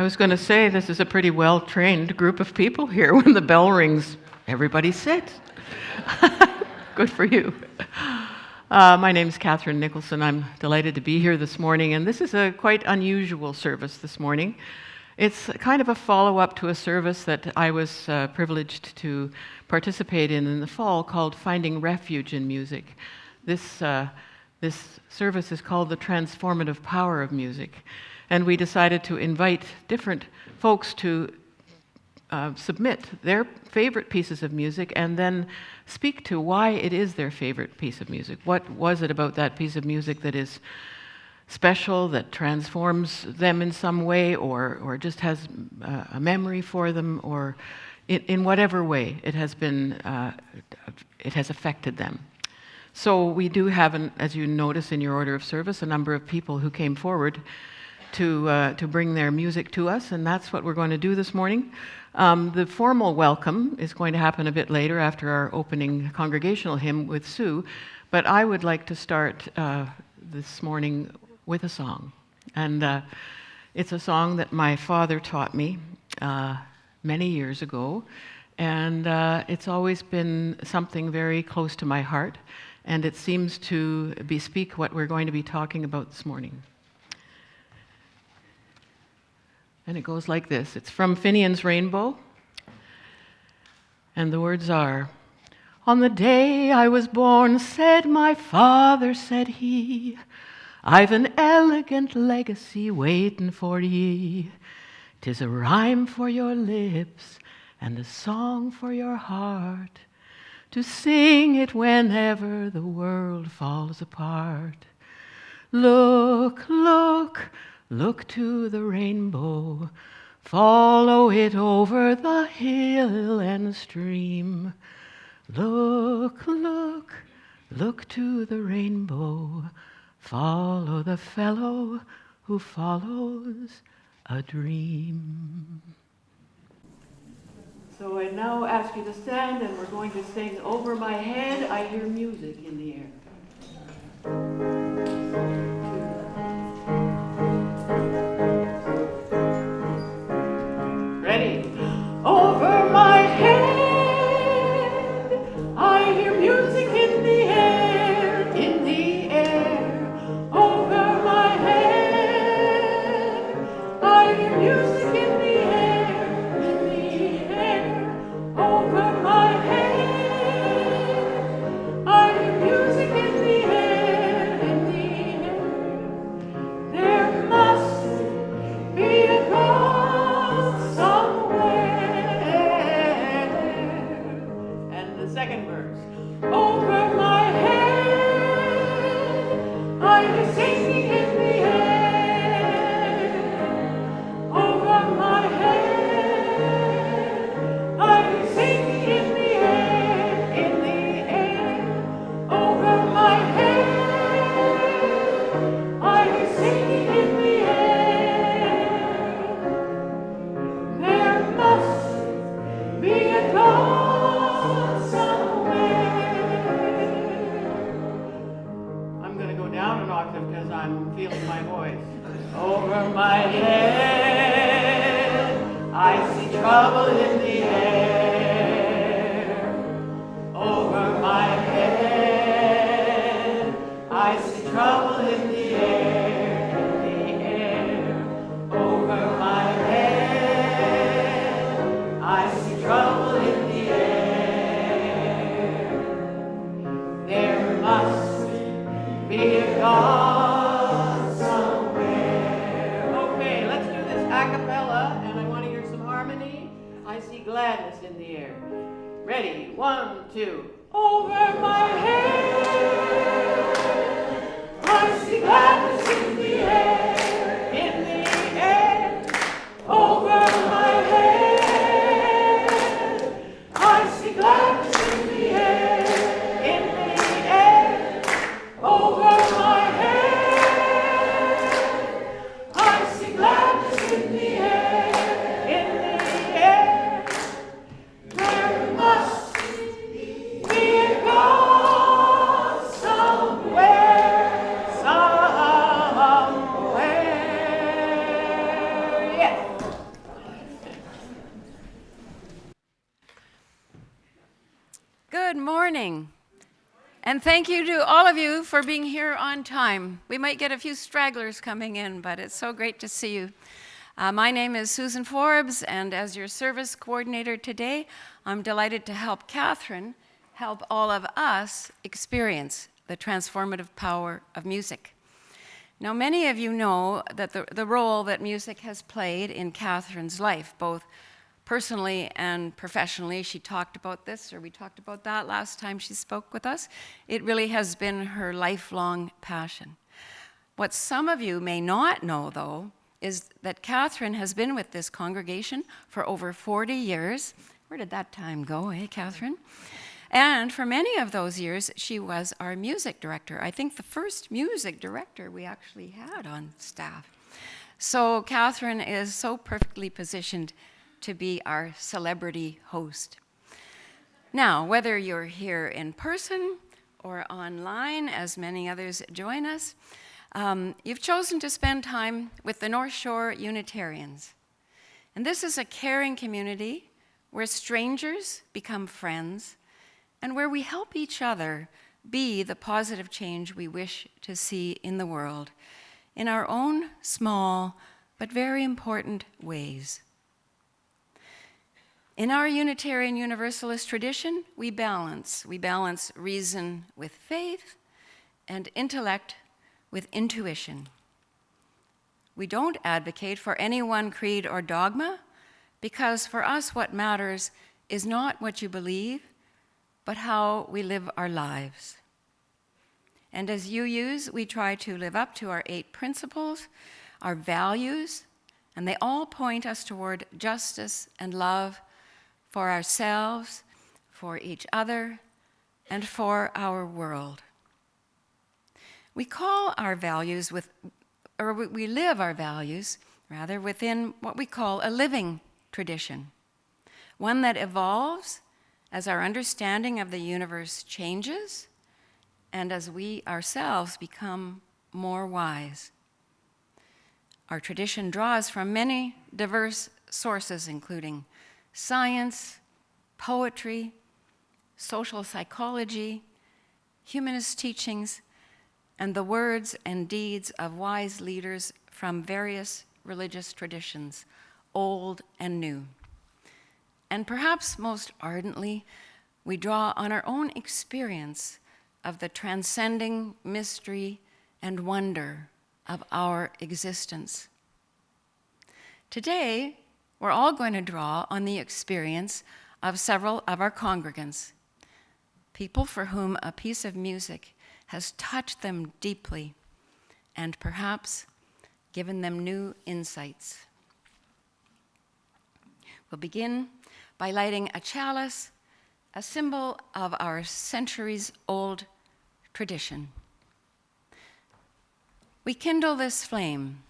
I was going to say, this is a pretty well-trained group of people here. When the bell rings, everybody sit. Good for you. My name's Kathryn Nicholson. I'm delighted to be here this morning, and this is a quite unusual service this morning. It's kind of a follow-up to a service that I was privileged to participate in the fall called Finding Refuge in Music. This service is called the Transformative Power of Music, and we decided to invite different folks to submit their favorite pieces of music and then speak to why it is their favorite piece of music. What was it about that piece of music that is special, that transforms them in some way, or just has a memory for them, or in whatever way it has been, it has affected them. So we do have, as you notice in your order of service, a number of people who came forward to bring their music to us, and that's what we're going to do this morning. The formal welcome is going to happen a bit later after our opening congregational hymn with Sue, but I would like to start this morning with a song. And it's a song that my father taught me many years ago, and it's always been something very close to my heart, and it seems to bespeak what we're going to be talking about this morning. And it goes like this. It's from Finian's Rainbow. And the words are, "On the day I was born, said my father, said he, I've an elegant legacy waitin' for ye. 'Tis a rhyme for your lips and a song for your heart, to sing it whenever the world falls apart. Look, look, look to the rainbow, follow it over the hill and stream. Look, look, look to the rainbow, follow the fellow who follows a dream." So I now ask you to stand, and we're going to sing "Over My Head, I Hear Music in the Air." Ready? Over my head, I hear music in the air, in the air. Over my head, I hear music in the air, in the air. Over my head, I hear music in the air, in the air. There must be a God somewhere. And the second verse. Over my head, I hear singing in the air. Over my head, I hear singing in the air, in the air. Over my head, I hear singing in the air. There must be a God somewhere. I'm going to go down an octave because I'm feeling my voice. Over my head, I see trouble in the air. Over my head, I see trouble in the air, in the air. Over my head, I see trouble in the air. There must be a God somewhere. Okay, let's do this a cappella, and I want to hear some harmony. I see gladness in the air. Ready? 1, 2. Over my head, I see gladness in the air, in the air. Over my head, I see gladness in the air, in the air. Over my head, I see gladness in the air, in the air. There must be a God somewhere, somewhere. Good morning. And thank you to all of you for being here on time. We might get a few stragglers coming in, but it's so great to see you. My name is Susan Forbes, and as your service coordinator today, I'm delighted to help Kathryn help all of us experience the transformative power of music. Now, many of you know that the role that music has played in Kathryn's life, both personally and professionally. She talked about this, or we talked about that last time she spoke with us. It really has been her lifelong passion. What some of you may not know, though, is that Kathryn has been with this congregation for over 40 years. Where did that time go, Kathryn? And for many of those years, she was our music director. I think the first music director we actually had on staff. So Kathryn is so perfectly positioned to be our celebrity host. Now, whether you're here in person or online, as many others join us, you've chosen to spend time with the North Shore Unitarians. And this is a caring community where strangers become friends and where we help each other be the positive change we wish to see in the world in our own small but very important ways. In our Unitarian Universalist tradition, we balance reason with faith and intellect with intuition. We don't advocate for any one creed or dogma, because for us what matters is not what you believe, but how we live our lives. And as UUs, we try to live up to our 8 principles, our values, and they all point us toward justice and love for ourselves, for each other, and for our world. We live our values within what we call a living tradition, one that evolves as our understanding of the universe changes and as we ourselves become more wise. Our tradition draws from many diverse sources, including science, poetry, social psychology, humanist teachings, and the words and deeds of wise leaders from various religious traditions, old and new. And perhaps most ardently, we draw on our own experience of the transcending mystery and wonder of our existence. Today, we're all going to draw on the experience of several of our congregants, people for whom a piece of music has touched them deeply and perhaps given them new insights. We'll begin by lighting a chalice, a symbol of our centuries-old tradition. We kindle this flame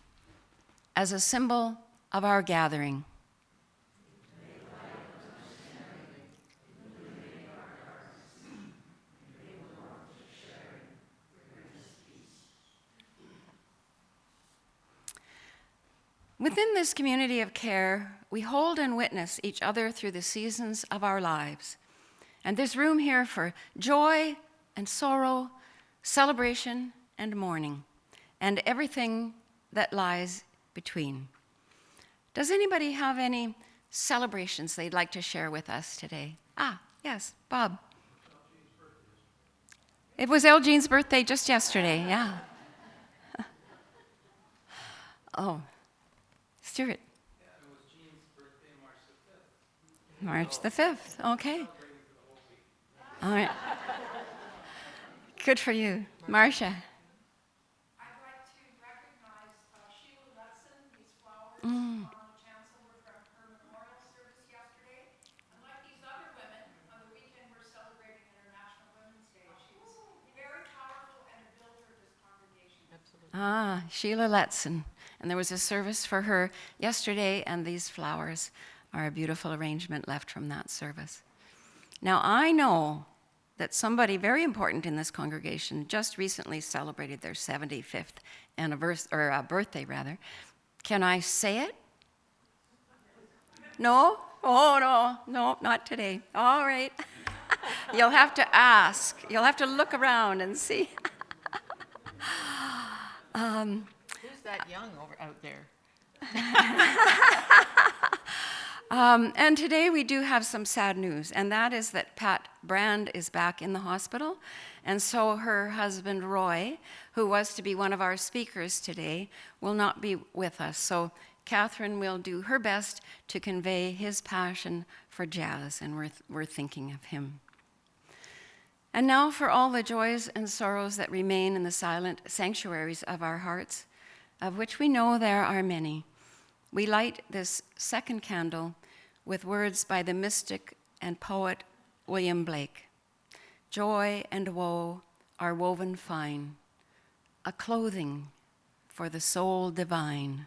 as a symbol of our gathering. Within this community of care, we hold and witness each other through the seasons of our lives. And there's room here for joy and sorrow, celebration and mourning, and everything that lies between. Does anybody have any celebrations they'd like to share with us today? Yes, Bob. It was Elgine's birthday just yesterday, yeah. Oh. Stuart. Yeah, it was Jean's birthday, March the 5th. March the 5th, okay. All right. Good for you. Marcia. I'd like to recognize Sheila Lutson. These flowers on the chancel were from her memorial service yesterday. And like these other women, on the weekend we're celebrating International Women's Day. She was very powerful and a builder of this congregation. Absolutely. Sheila Lutson. And there was a service for her yesterday, and these flowers are a beautiful arrangement left from that service. Now, I know that somebody very important in this congregation just recently celebrated their 75th birthday, rather. Can I say it? No? Oh, no, not today. All right. You'll have to ask. You'll have to look around and see. Who's that young out there? And today we do have some sad news, and that is that Pat Brand is back in the hospital, and so her husband Roy, who was to be one of our speakers today, will not be with us. So Kathryn will do her best to convey his passion for jazz, and we're thinking of him. And now for all the joys and sorrows that remain in the silent sanctuaries of our hearts, of which we know there are many, we light this second candle with words by the mystic and poet William Blake. Joy and woe are woven fine, a clothing for the soul divine.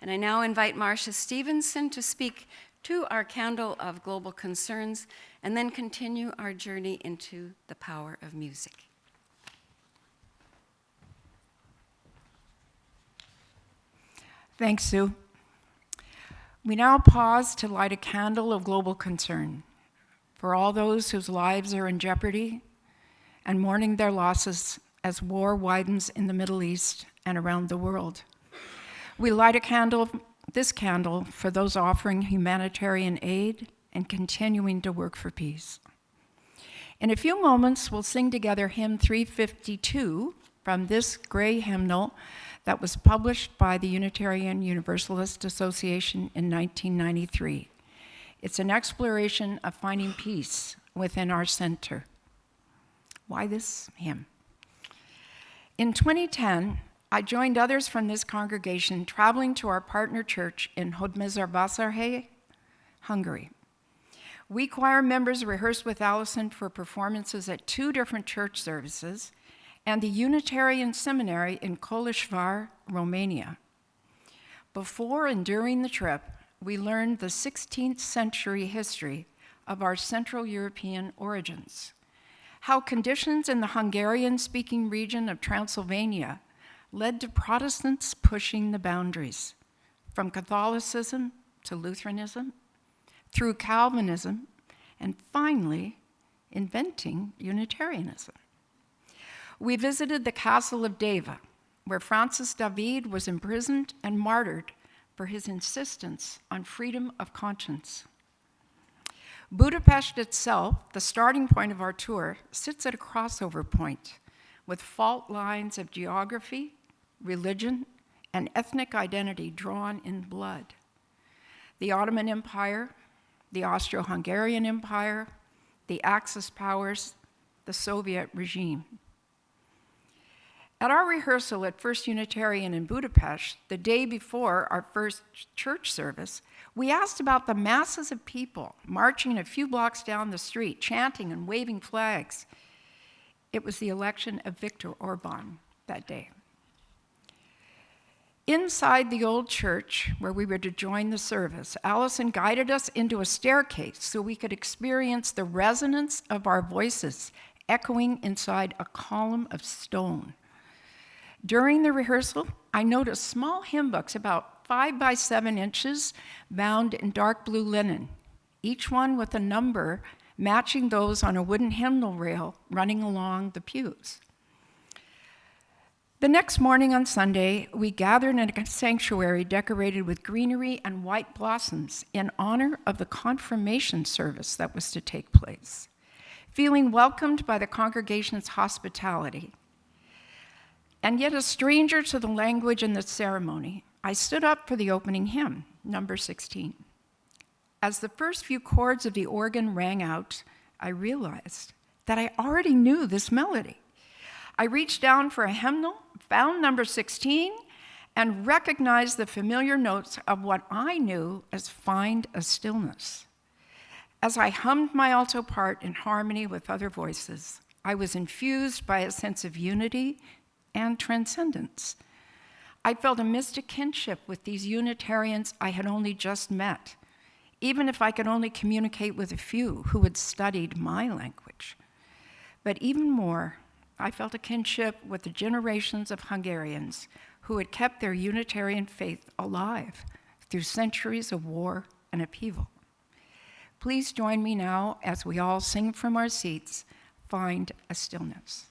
And I now invite Marcia Stevenson to speak to our candle of global concerns and then continue our journey into the power of music. Thanks, Sue. We now pause to light a candle of global concern for all those whose lives are in jeopardy and mourning their losses as war widens in the Middle East and around the world. We light this candle for those offering humanitarian aid and continuing to work for peace. In a few moments, we'll sing together hymn 352 from this gray hymnal that was published by the Unitarian Universalist Association in 1993. It's an exploration of finding peace within our center. Why this hymn? In 2010, I joined others from this congregation traveling to our partner church in Hódmezővásárhely, Hungary. We choir members rehearsed with Allison for performances at 2 different church services and the Unitarian Seminary in Kolozsvár, Romania. Before and during the trip, we learned the 16th century history of our Central European origins, how conditions in the Hungarian-speaking region of Transylvania led to Protestants pushing the boundaries, from Catholicism to Lutheranism, through Calvinism, and finally, inventing Unitarianism. We visited the castle of Deva, where Francis David was imprisoned and martyred for his insistence on freedom of conscience. Budapest itself, the starting point of our tour, sits at a crossover point with fault lines of geography, religion, and ethnic identity drawn in blood. The Ottoman Empire, the Austro-Hungarian Empire, the Axis powers, the Soviet regime. At our rehearsal at First Unitarian in Budapest, the day before our first church service, we asked about the masses of people marching a few blocks down the street, chanting and waving flags. It was the election of Viktor Orban that day. Inside the old church, where we were to join the service, Allison guided us into a staircase so we could experience the resonance of our voices echoing inside a column of stone. During the rehearsal, I noticed small hymn books about 5 by 7 inches bound in dark blue linen, each one with a number matching those on a wooden hymnal rail running along the pews. The next morning on Sunday, we gathered in a sanctuary decorated with greenery and white blossoms in honor of the confirmation service that was to take place. Feeling welcomed by the congregation's hospitality, and yet a stranger to the language and the ceremony, I stood up for the opening hymn, number 16. As the first few chords of the organ rang out, I realized that I already knew this melody. I reached down for a hymnal, found number 16, and recognized the familiar notes of what I knew as Find a Stillness. As I hummed my alto part in harmony with other voices, I was infused by a sense of unity and transcendence. I felt a mystic kinship with these Unitarians I had only just met, even if I could only communicate with a few who had studied my language. But even more, I felt a kinship with the generations of Hungarians who had kept their Unitarian faith alive through centuries of war and upheaval. Please join me now as we all sing from our seats, Find a Stillness.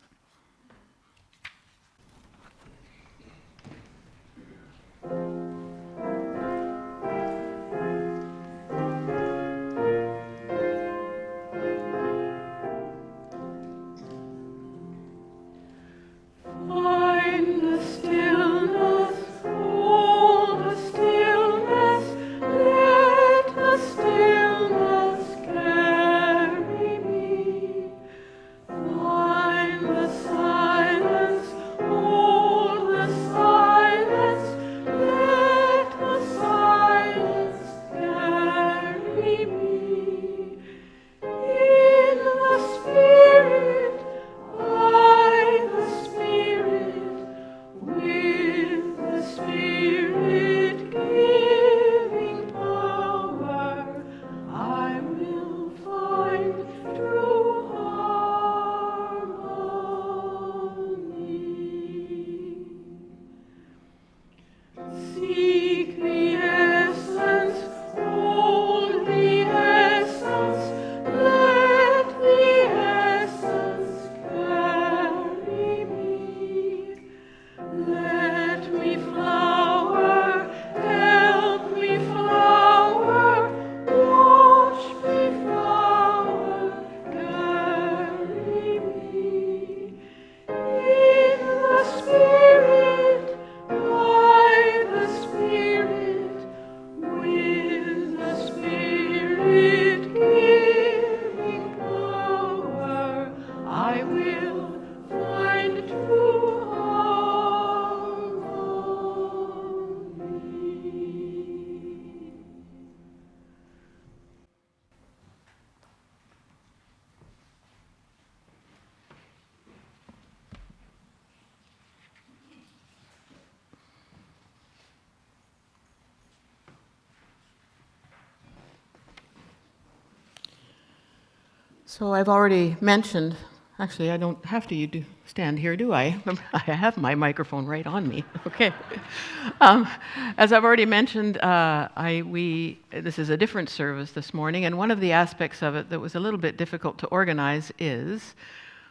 So I've already mentioned, actually I don't have to stand here, do I? I have my microphone right on me. Okay. As I've already mentioned, this is a different service this morning, and one of the aspects of it that was a little bit difficult to organize is,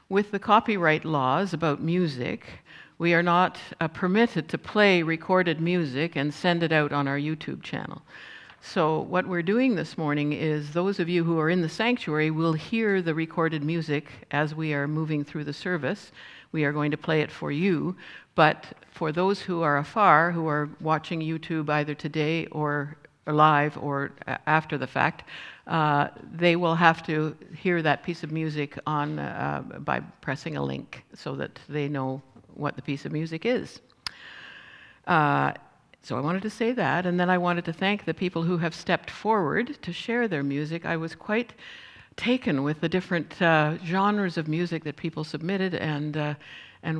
with the copyright laws about music, we are not permitted to play recorded music and send it out on our YouTube channel. So what we're doing this morning is those of you who are in the sanctuary will hear the recorded music as we are moving through the service. We are going to play it for you, but for those who are afar, who are watching YouTube either today or live or after the fact, they will have to hear that piece of music on by pressing a link so that they know what the piece of music is. So I wanted to say that, and then I wanted to thank the people who have stepped forward to share their music. I was quite taken with the different genres of music that people submitted, and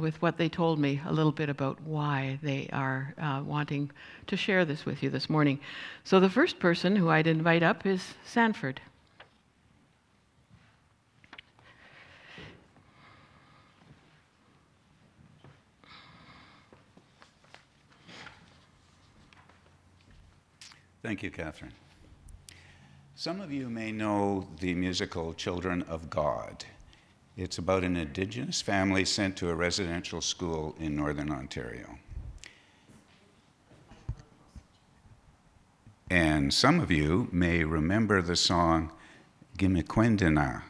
with what they told me a little bit about why they are wanting to share this with you this morning. So the first person who I'd invite up is Sanford. Thank you, Kathryn. Some of you may know the musical Children of God. It's about an Indigenous family sent to a residential school in Northern Ontario. And some of you may remember the song Gimikwenden,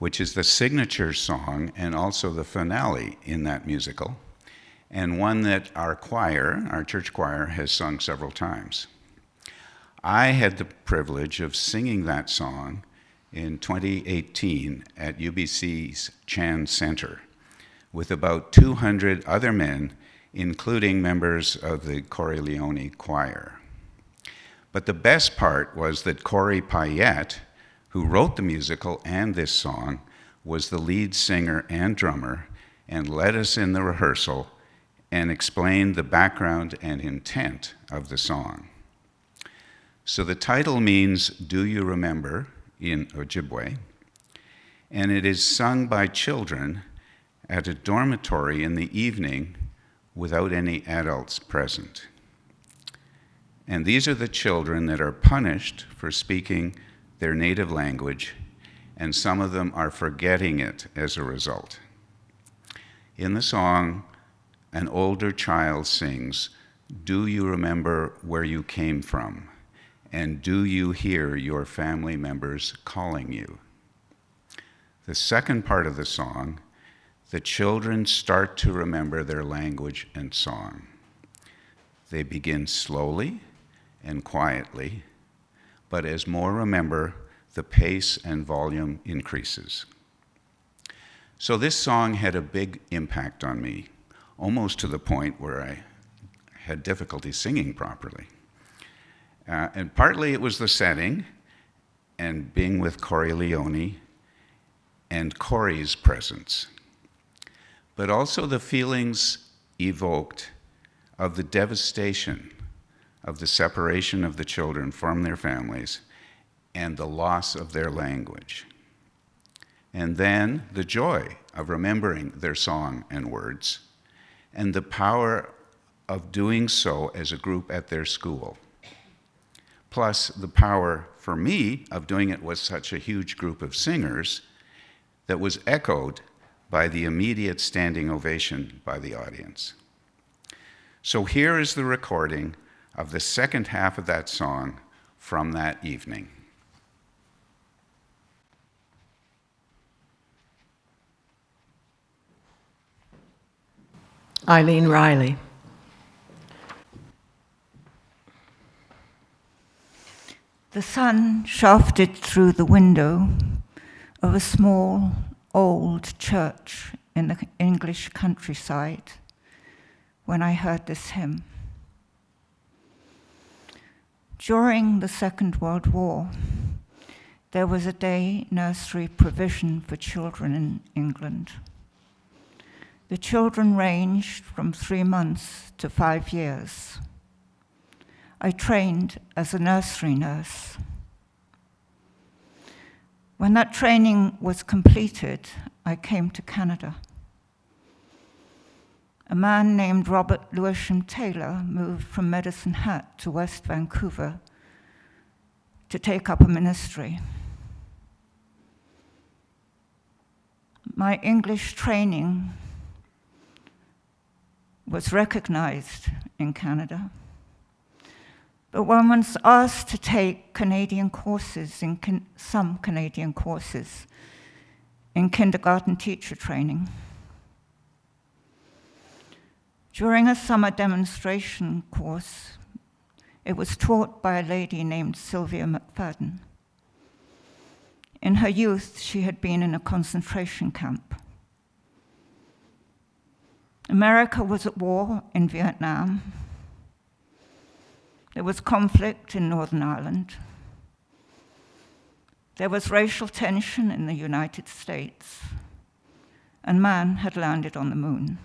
which is the signature song and also the finale in that musical, and one that our choir, our church choir, has sung several times. I had the privilege of singing that song in 2018 at UBC's Chan Center with about 200 other men, including members of the Corey Leone choir. But the best part was that Corey Payette, who wrote the musical and this song, was the lead singer and drummer and led us in the rehearsal and explained the background and intent of the song. So the title means, Do You Remember, in Ojibwe, and it is sung by children at a dormitory in the evening without any adults present. And these are the children that are punished for speaking their native language, and some of them are forgetting it as a result. In the song, an older child sings, "Do you remember where you came from? And do you hear your family members calling you?" The second part of the song, the children start to remember their language and song. They begin slowly and quietly, but as more remember, the pace and volume increases. So this song had a big impact on me, almost to the point where I had difficulty singing properly. And partly it was the setting and being with Corey Leone and Corey's presence, but also the feelings evoked of the devastation of the separation of the children from their families and the loss of their language. And then the joy of remembering their song and words, and the power of doing so as a group at their school. Plus the power for me of doing it with such a huge group of singers that was echoed by the immediate standing ovation by the audience. So here is the recording of the second half of that song from that evening. Eileen Riley. The sun shafted through the window of a small, old church in the English countryside when I heard this hymn. During the Second World War, there was a day nursery provision for children in England. The children ranged from 3 months to 5 years. I trained as a nursery nurse. When that training was completed, I came to Canada. A man named Robert Lewisham Taylor moved from Medicine Hat to West Vancouver to take up a ministry. My English training was recognized in Canada. But one was asked to take Canadian courses, some Canadian courses, in kindergarten teacher training. During a summer demonstration course, it was taught by a lady named Sylvia McFadden. In her youth, she had been in a concentration camp. America was at war in Vietnam. There was conflict in Northern Ireland. There was racial tension in the United States, and man had landed on the moon.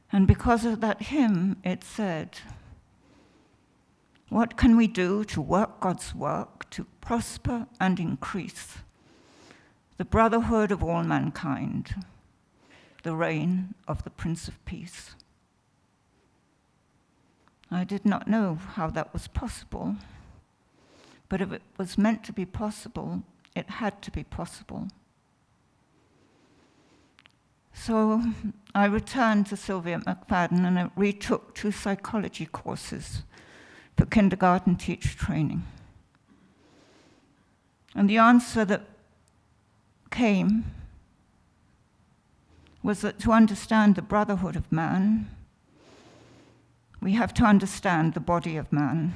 And because of that hymn, it said, "What can we do to work God's work, to prosper and increase the brotherhood of all mankind, the reign of the Prince of Peace?" I did not know how that was possible, but if it was meant to be possible, it had to be possible. So I returned to Sylvia McFadden and I retook 2 psychology courses for kindergarten teacher training. And the answer that came was that to understand the brotherhood of man, we have to understand the body of man.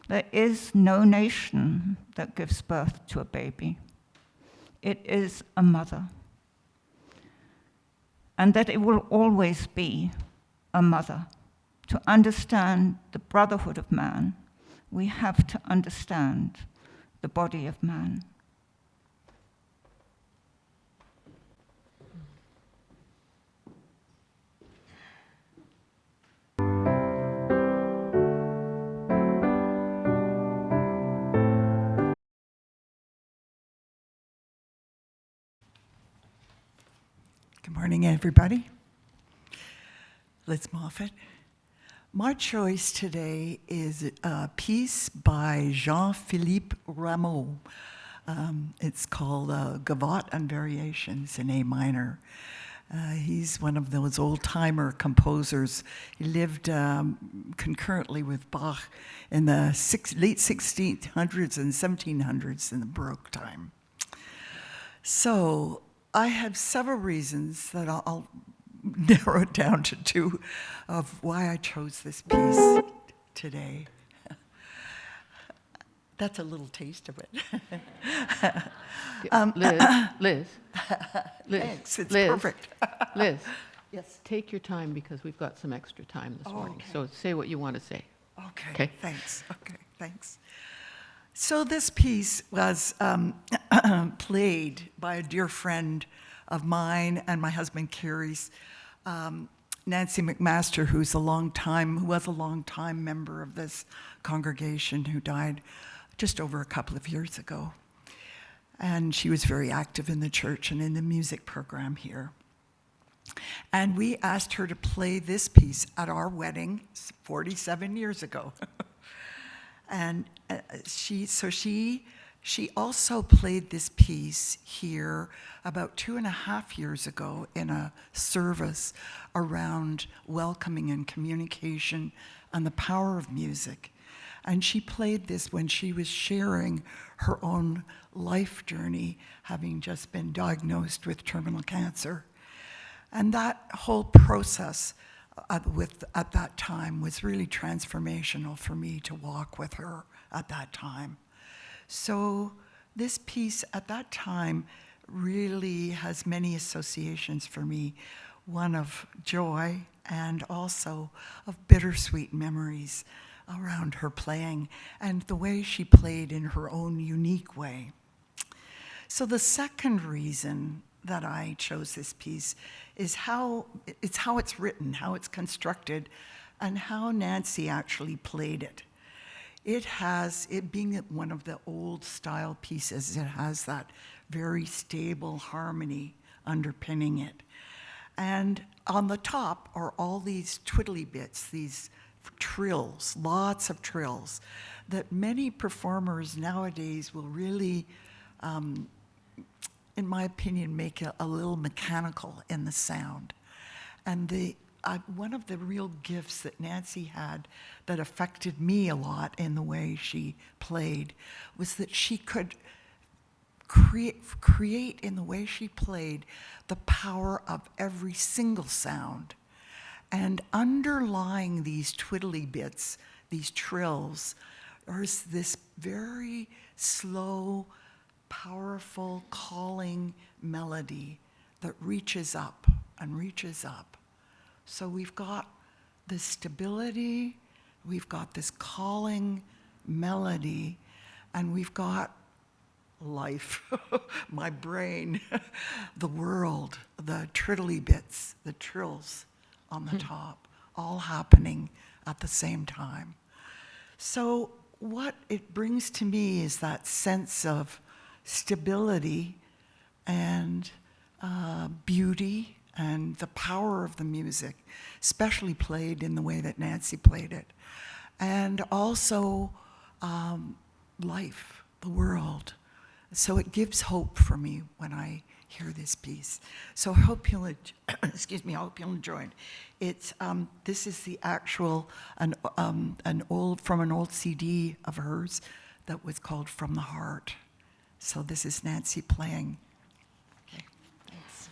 There is no nation that gives birth to a baby. It is a mother. And that it will always be a mother. To understand the brotherhood of man, we have to understand the body of man. Good morning, everybody. Liz Moffat. My choice today is a piece by Jean-Philippe Rameau. It's called Gavotte and Variations in A minor. He's one of those old-timer composers. He lived concurrently with Bach in the late 1600s and 1700s in the Baroque time. So I have several reasons that I'll narrow it down to two of why I chose this piece today. That's a little taste of it. Liz. Thanks, it's Liz, perfect. Liz, Yes. take your time because we've got some extra time this morning. okay. So say what you want to say. Okay, Okay. thanks. Okay, thanks. So this piece was played by a dear friend of mine and my husband Carrie's, Nancy McMaster, who was a long time member of this congregation, who died just over a couple of years ago. And she was very active in the church and in the music program here. And we asked her to play this piece at our wedding 47 years ago. And she also played this piece here about 2.5 years ago in a service around welcoming and communication and the power of music. And she played this when she was sharing her own life journey, having just been diagnosed with terminal cancer. And that whole process at that time was really transformational for me to walk with her at that time. So this piece at that time really has many associations for me, one of joy and also of bittersweet memories around her playing and the way she played in her own unique way. So the second reason that I chose this piece is how it's written, how it's constructed, and how Nancy actually played it. It being one of the old style pieces, it has that very stable harmony underpinning it. And on the top are all these twiddly bits, these trills, lots of trills, that many performers nowadays will really, in my opinion, make a little mechanical in the sound. And one of the real gifts that Nancy had that affected me a lot in the way she played was that she could create in the way she played the power of every single sound. And underlying these twiddly bits, these trills, is this very slow, powerful, calling melody that reaches up and reaches up. So we've got this stability, we've got this calling melody, and we've got life, my brain, the world, the triddly bits, the trills on the top, all happening at the same time. So what it brings to me is that sense of stability and beauty and the power of the music, especially played in the way that Nancy played it. And also life, the world. So it gives hope for me when I hear this piece. So I hope you'll, excuse me, I hope you'll enjoy it. It's this is the actual an old CD of hers that was called From the Heart. So this is Nancy playing. Okay, thanks.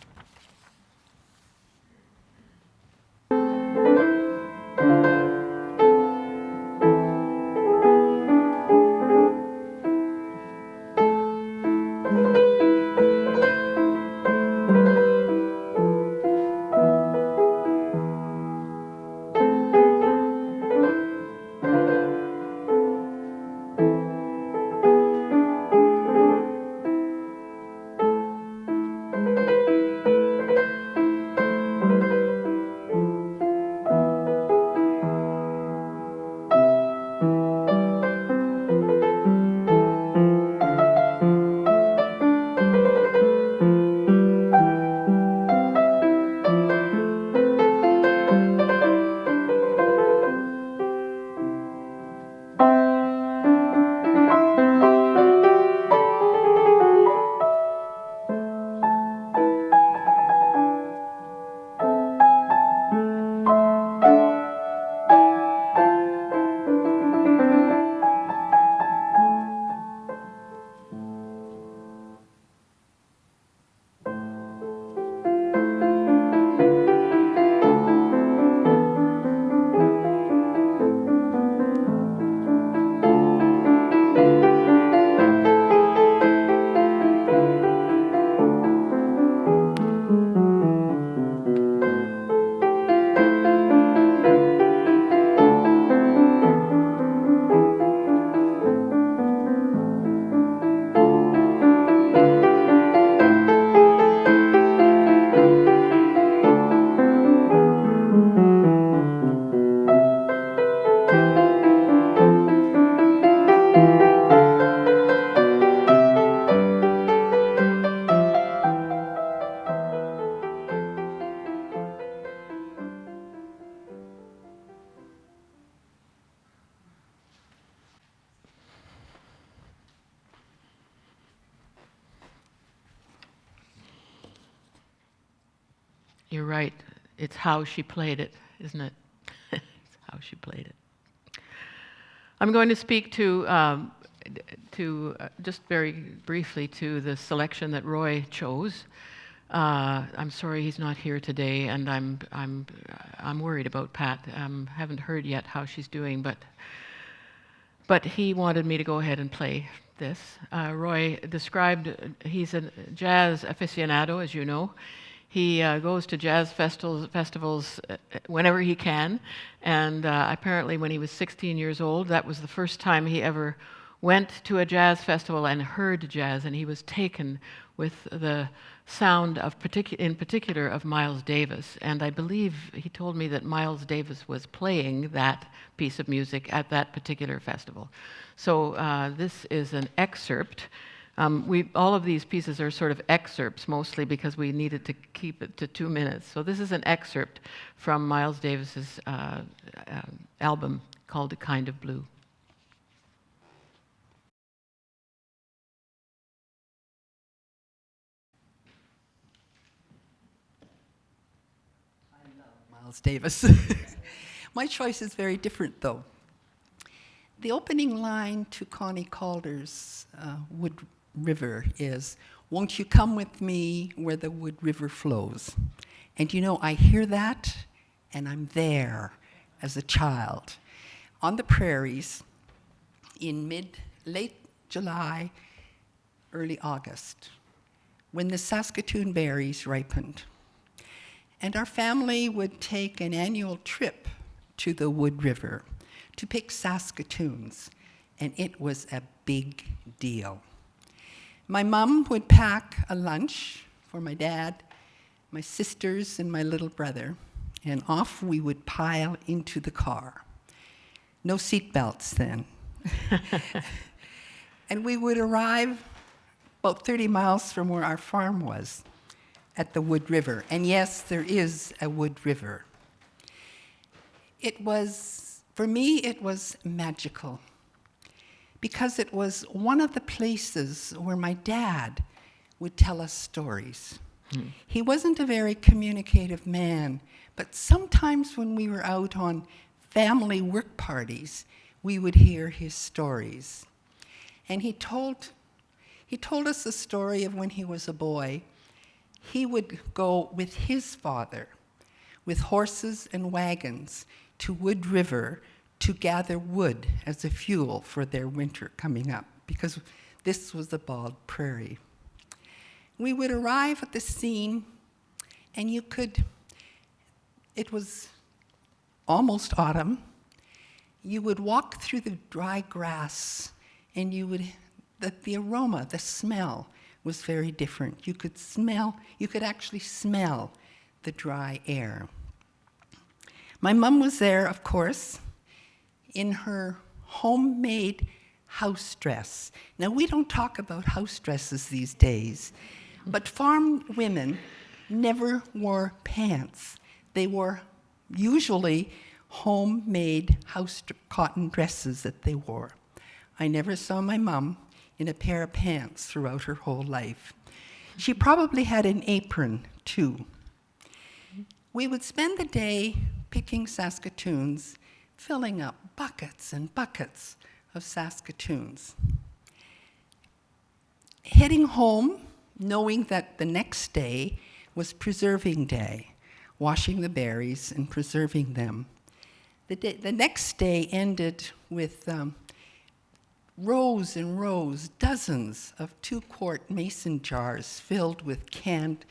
You're right. It's how she played it, isn't it? It's how she played it. I'm going to speak to just very briefly to the selection that Roy chose. I'm sorry he's not here today, and I'm worried about Pat. Haven't heard yet how she's doing, but he wanted me to go ahead and play this. Roy described he's a jazz aficionado, as you know. He goes to jazz festivals whenever he can, and apparently when he was 16 years old, that was the first time he ever went to a jazz festival and heard jazz, and he was taken with the sound of in particular of Miles Davis. And I believe he told me that Miles Davis was playing that piece of music at that particular festival. So this is an excerpt. All of these pieces are sort of excerpts mostly because we needed to keep it to 2 minutes. So this is an excerpt from Miles Davis's album called A Kind of Blue. Miles Davis. My choice is very different, though. The opening line to Connie Kaldor's Wood River is, "Won't you come with me where the Wood River flows?" And you know, I hear that, and I'm there as a child on the prairies in late July, early August, when the Saskatoon berries ripened. And our family would take an annual trip to the Wood River to pick Saskatoons, and it was a big deal. My mom would pack a lunch for my dad, my sisters, and my little brother, and off we would pile into the car. No seat belts then. And we would arrive about 30 miles from where our farm was, at the Wood River. And yes, there is a Wood River. For me, it was magical, because it was one of the places where my dad would tell us stories. He wasn't a very communicative man, but sometimes when we were out on family work parties, we would hear his stories. And he told us the story of when he was a boy. He would go with his father, with horses and wagons, to Wood River to gather wood as a fuel for their winter coming up, because this was the bald prairie. We would arrive at the scene, and it was almost autumn. You would walk through the dry grass, and the aroma, the smell, was very different. You could actually smell the dry air. My mom was there, of course, in her homemade house dress. Now, we don't talk about house dresses these days, but farm women never wore pants. They wore usually homemade cotton dresses that they wore. I never saw my mom in a pair of pants throughout her whole life. She probably had an apron, too. We would spend the day picking Saskatoons, filling up buckets and buckets of Saskatoons. Heading home, knowing that the next day was preserving day, washing the berries and preserving them. The next day ended with rows and rows, dozens of 2-quart mason jars filled with canned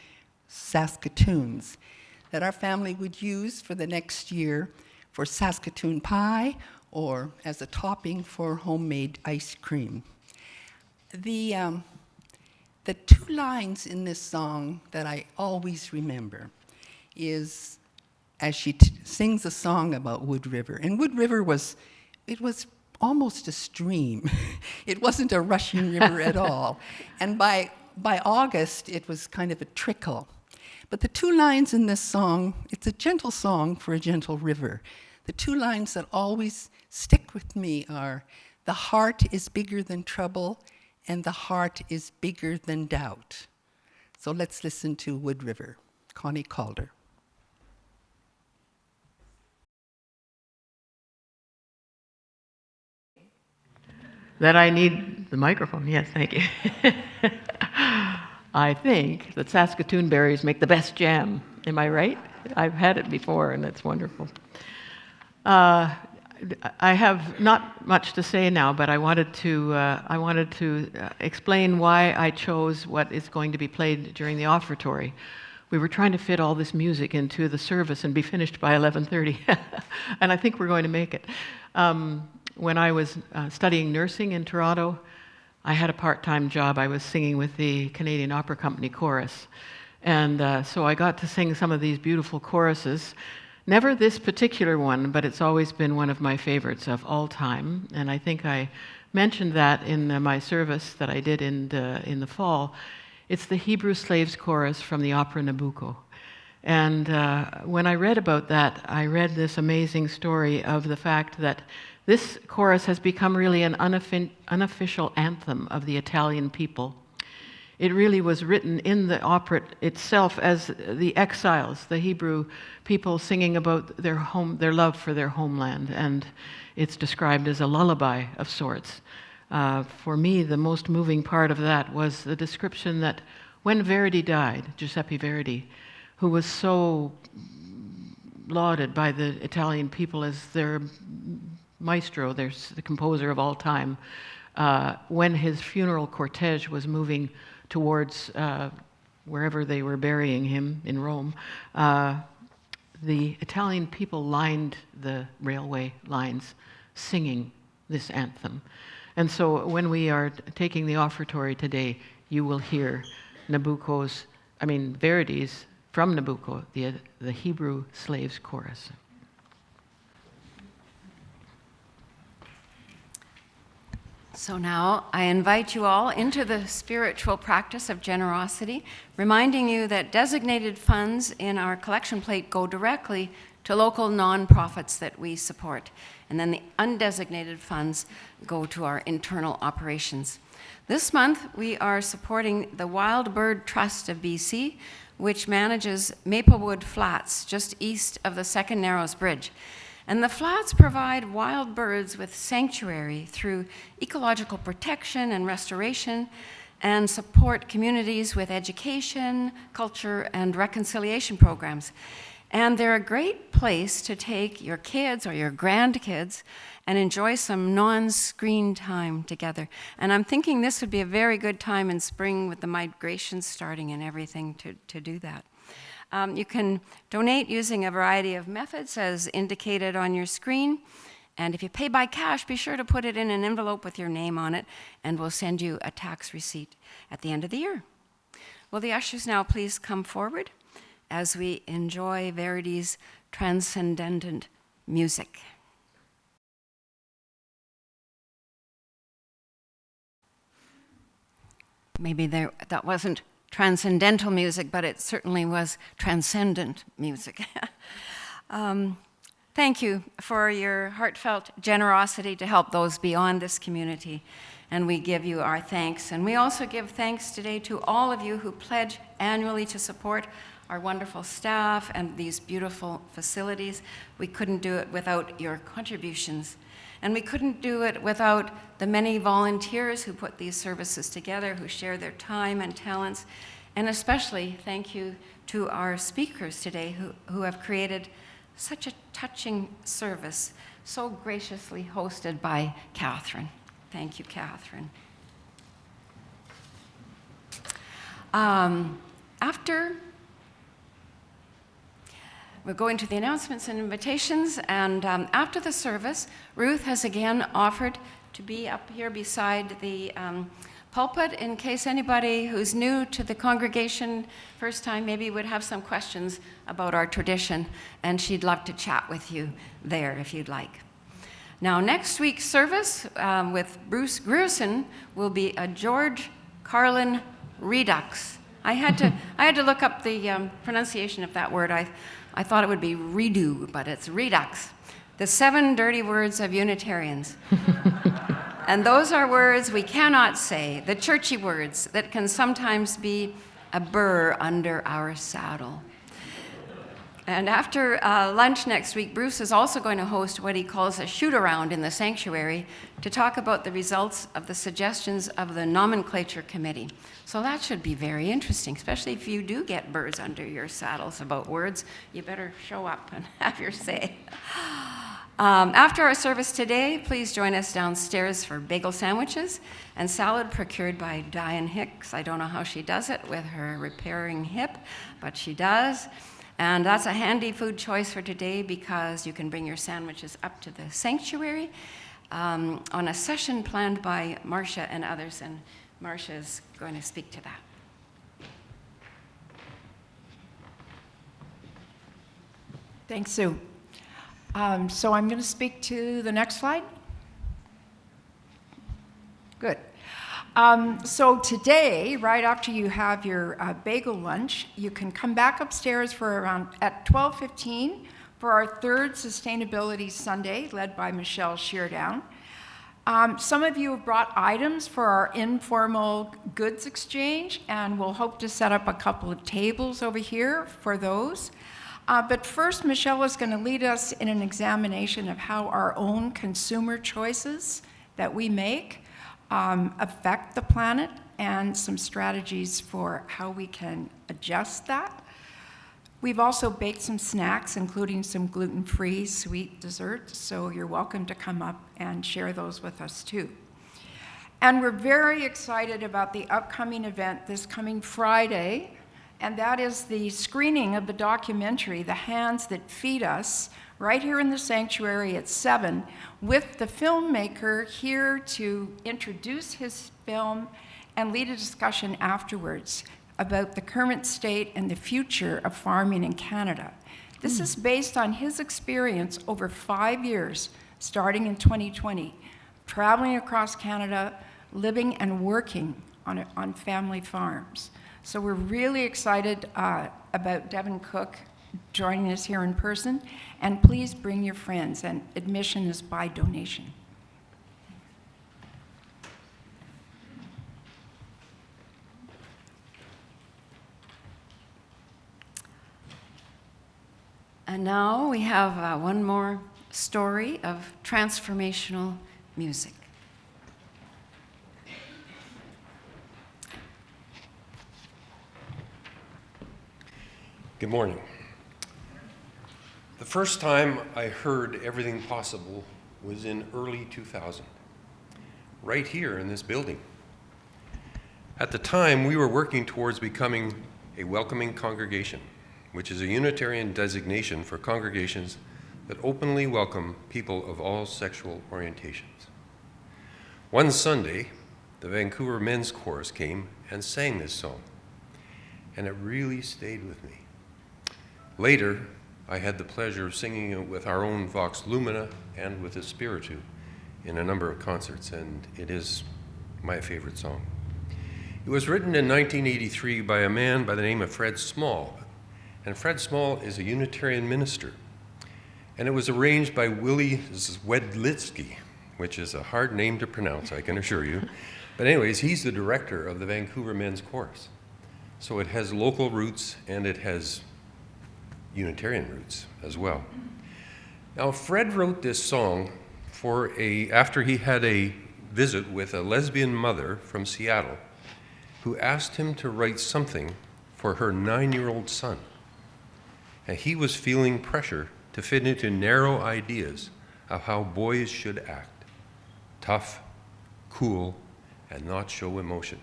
Saskatoons that our family would use for the next year for Saskatoon pie or as a topping for homemade ice cream. The 2 lines in this song that I always remember is as she sings a song about Wood River. And Wood River was almost a stream. It wasn't a rushing river at all. And by August, it was kind of a trickle. But the 2 lines in this song, it's a gentle song for a gentle river. The 2 lines that always stick with me are, "The heart is bigger than trouble, and the heart is bigger than doubt." So let's listen to Wood River, Connie Kaldor. That I need the microphone. Yes, thank you. I think that Saskatoon berries make the best jam. Am I right? I've had it before, and it's wonderful. I have not much to say now, but I wanted to explain why I chose what is going to be played during the offertory. We were trying to fit all this music into the service and be finished by 11:30, and I think we're going to make it. When I was studying nursing in Toronto, I had a part-time job. I was singing with the Canadian Opera Company chorus, and so I got to sing some of these beautiful choruses. Never this particular one, but it's always been one of my favorites of all time. And I think I mentioned that in my service that I did in the fall. It's the Hebrew Slaves Chorus from the opera Nabucco. And when I read about that, I read this amazing story of the fact that this chorus has become really an unofficial anthem of the Italian people. It really was written in the opera itself as the exiles, the Hebrew people singing about their love for their homeland, and it's described as a lullaby of sorts. For me, the most moving part of that was the description that when Verdi died, Giuseppe Verdi, who was so lauded by the Italian people as their maestro, the composer of all time, when his funeral cortege was moving towards wherever they were burying him in Rome, the Italian people lined the railway lines singing this anthem. And so when we are taking the offertory today, you will hear Verdi's, from Nabucco, the Hebrew Slaves Chorus. So now I invite you all into the spiritual practice of generosity, reminding you that designated funds in our collection plate go directly to local nonprofits that we support, and then the undesignated funds go to our internal operations. This month, we are supporting the Wild Bird Trust of BC, which manages Maplewood Flats, just east of the Second Narrows Bridge. And the flats provide wild birds with sanctuary through ecological protection and restoration, and support communities with education, culture, and reconciliation programs. And they're a great place to take your kids or your grandkids and enjoy some non-screen time together. And I'm thinking this would be a very good time in spring with the migration starting and everything to do that. You can donate using a variety of methods as indicated on your screen. And if you pay by cash, be sure to put it in an envelope with your name on it, and we'll send you a tax receipt at the end of the year. Will the ushers now please come forward as we enjoy Verdi's transcendent music. Maybe that wasn't transcendental music, but it certainly was transcendent music. Thank you for your heartfelt generosity to help those beyond this community, and we give you our thanks. And we also give thanks today to all of you who pledge annually to support our wonderful staff and these beautiful facilities. We couldn't do it without your contributions. And we couldn't do it without the many volunteers who put these services together, who share their time and talents. And especially thank you to our speakers today who have created such a touching service, so graciously hosted by Kathryn. Thank you, Kathryn. We're going to the announcements and invitations, and after the service, Ruth has again offered to be up here beside the pulpit in case anybody who's new to the congregation, first time, maybe would have some questions about our tradition, and she'd love to chat with you there if you'd like. Now, next week's service with Bruce Grierson will be a George Carlin redux. I had to look up the pronunciation of that word. I thought it would be redo, but it's redux. The 7 dirty words of Unitarians. And those are words we cannot say, the churchy words that can sometimes be a burr under our saddle. And after lunch next week, Bruce is also going to host what he calls a shoot-around in the sanctuary to talk about the results of the suggestions of the nomenclature committee. So that should be very interesting, especially if you do get birds under your saddles about words. You better show up and have your say. After our service today, please join us downstairs for bagel sandwiches and salad procured by Diane Hicks. I don't know how she does it with her repairing hip, but she does. And that's a handy food choice for today because you can bring your sandwiches up to the sanctuary on a session planned by Marcia and others, and Marcia is going to speak to that. Thanks, Sue. So I'm going to speak to the next slide. Good. So today, right after you have your bagel lunch, you can come back upstairs for around at 12:15 for our third Sustainability Sunday, led by Michelle Sheardown. Some of you have brought items for our informal goods exchange, and we'll hope to set up a couple of tables over here for those. But first, Michelle is going to lead us in an examination of how our own consumer choices that we make affect the planet and some strategies for how we can adjust that. We've also baked some snacks, including some gluten-free sweet desserts, so you're welcome to come up and share those with us too. And we're very excited about the upcoming event this coming Friday, and that is the screening of the documentary, The Hands That Feed Us, right here in the sanctuary at 7, with the filmmaker here to introduce his film and lead a discussion afterwards about the current state and the future of farming in Canada. This is based on his experience over 5 years, starting in 2020, traveling across Canada, living and working on family farms. So we're really excited about Devin Cook joining us here in person, and please bring your friends, and admission is by donation. And now we have one more story of transformational music. Good morning. The first time I heard Everything Possible was in early 2000, right here in this building. At the time, we were working towards becoming a welcoming congregation, which is a Unitarian designation for congregations that openly welcome people of all sexual orientations. One Sunday, the Vancouver Men's Chorus came and sang this song, and it really stayed with me. Later, I had the pleasure of singing it with our own Vox Lumina and with Espiritu in a number of concerts, and it is my favorite song. It was written in 1983 by a man by the name of Fred Small, and Fred Small is a Unitarian minister. And it was arranged by Willie Zwedlitsky, which is a hard name to pronounce, I can assure you. But anyways, he's the director of the Vancouver Men's Chorus. So it has local roots and it has Unitarian roots as well. Now, Fred wrote this song after he had a visit with a lesbian mother from Seattle who asked him to write something for her 9-year-old son. And he was feeling pressure to fit into narrow ideas of how boys should act: tough, cool, and not show emotion.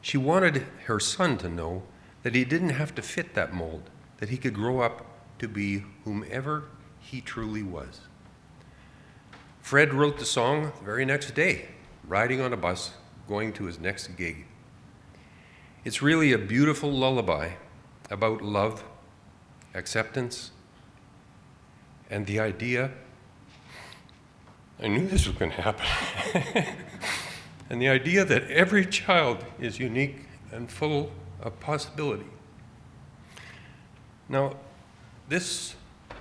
She wanted her son to know that he didn't have to fit that mold, that he could grow up to be whomever he truly was. Fred wrote the song the very next day, riding on a bus, going to his next gig. It's really a beautiful lullaby about love, acceptance, and the idea, I knew this was going to happen, and the idea that every child is unique and full of possibility. Now, this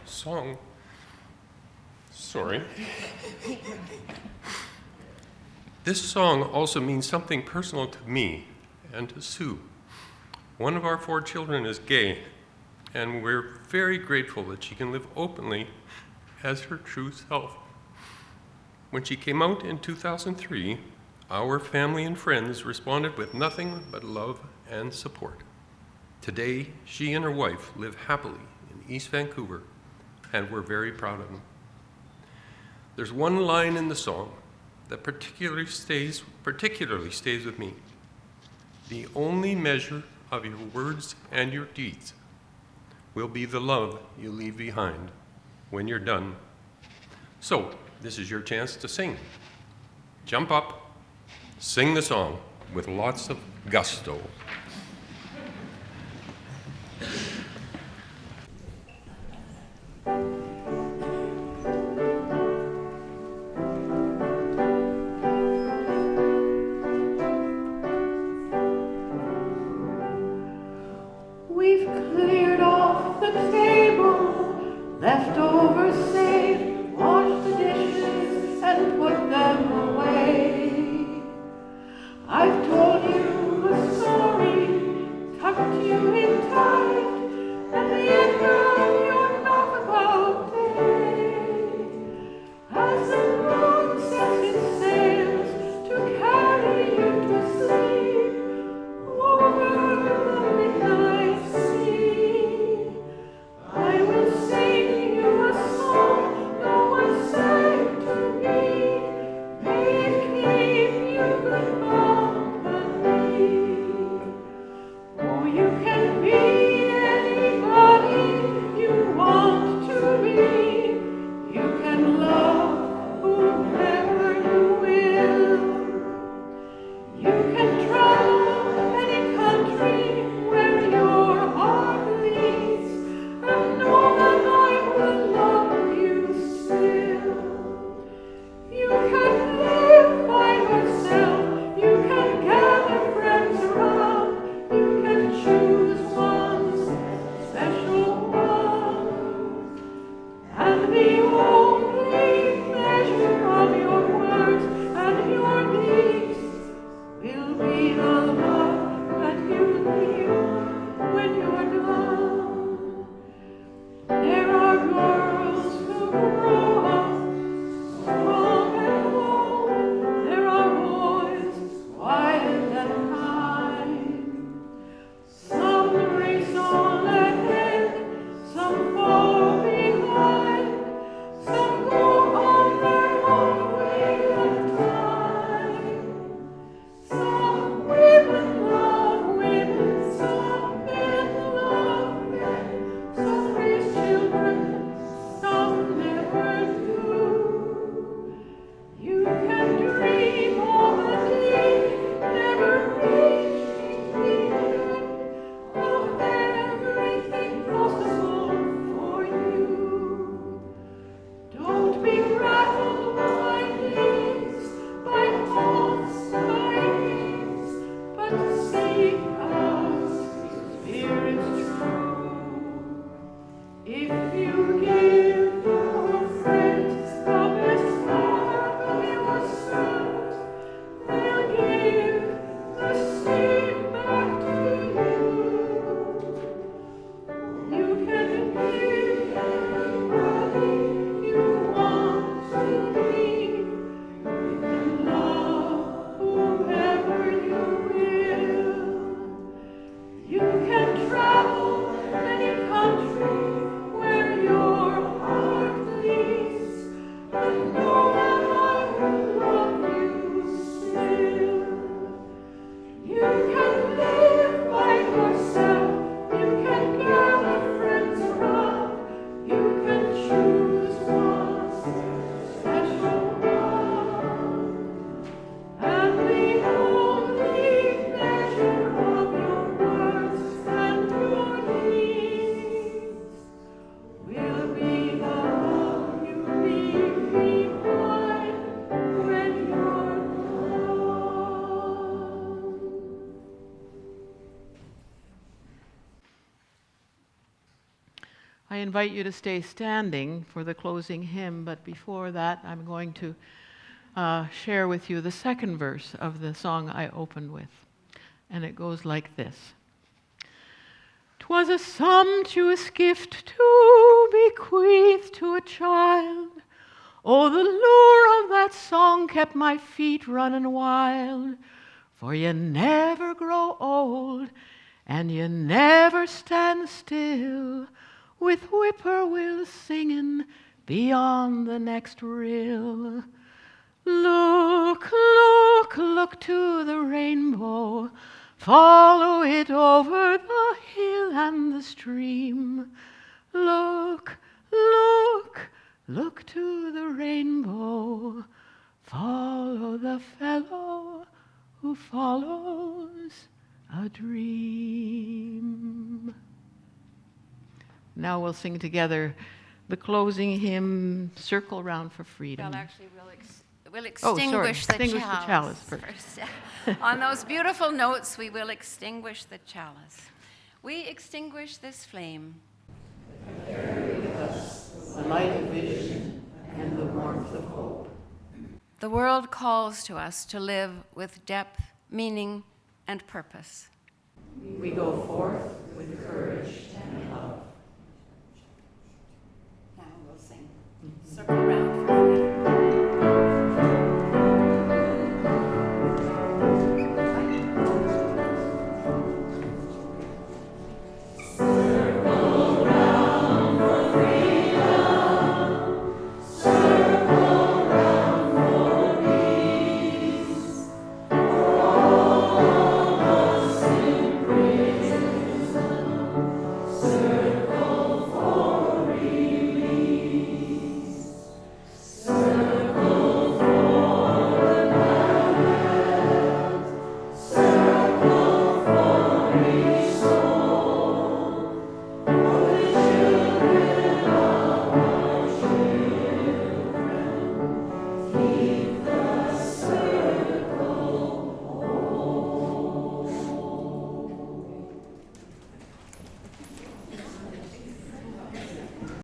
song, this song also means something personal to me and to Sue. One of our 4 children is gay, and we're very grateful that she can live openly as her true self. When she came out in 2003, our family and friends responded with nothing but love and support. Today, she and her wife live happily in East Vancouver, and we're very proud of them. There's one line in the song that particularly stays with me. The only measure of your words and your deeds will be the love you leave behind when you're done. So, this is your chance to sing. Jump up, sing the song with lots of gusto. We've cleared off the table, leftovers saved, washed the dishes and put them away. I've told you a story, tucked you in tight, at the end of your Nabucco day. As the moon sets its sails to carry you to sleep, over the midnight sea, I will sing you a song no one sang to me. May it keep you good company. Oh, you can be anybody you want to be. You can love whomever you will. You can travel any country where your heart leads, and know that I will love you still. You can live by yourself, you can gather friends around, you can choose one special one, and the only measure of your words and your deeds will be the love that you leave when you're done. There are girls who grow up strong and bold. There are boys quiet and kind. Some race on ahead, some fall behind. Some go on their own way of time. Some women love women, some men love men, some raise children, some never do. You can dream of a day never reaching the end of everything possible for you. Don't be rattled by things, by thoughts, by names, but seek out Spirit's true. If you give your friends the best part of yourselves, they'll give the same back to you. You can be anybody you want to be. You can love whoever you will. You can travel any country where your heart leads, and know that I will love you still. You can live by yourself, you can gather friends around, you can choose one special one, and the only measure of your words and your deeds will be the love you leave behind when you're done. I invite you to stay standing for the closing hymn, but before that, I'm going to share with you the second verse of the song I opened with. And it goes like this. 'Twas a sumptuous gift to bequeath to a child. Oh, the lure of that song kept my feet running wild. For you never grow old, and you never stand still, with whippoorwills singing beyond the next rill. Look, look, look to the rainbow, follow it over the hill and the stream. Look, look, look to the rainbow, follow the fellow who follows a dream. Now we'll sing together the closing hymn, Circle Round for Freedom. Well, actually, we'll extinguish the Extinguish the chalice first. first. On those beautiful notes, we will extinguish the chalice. We extinguish this flame. Carry with us the light of vision and the warmth of hope. The world calls to us to live with depth, meaning, and purpose. We go forth with courage and love.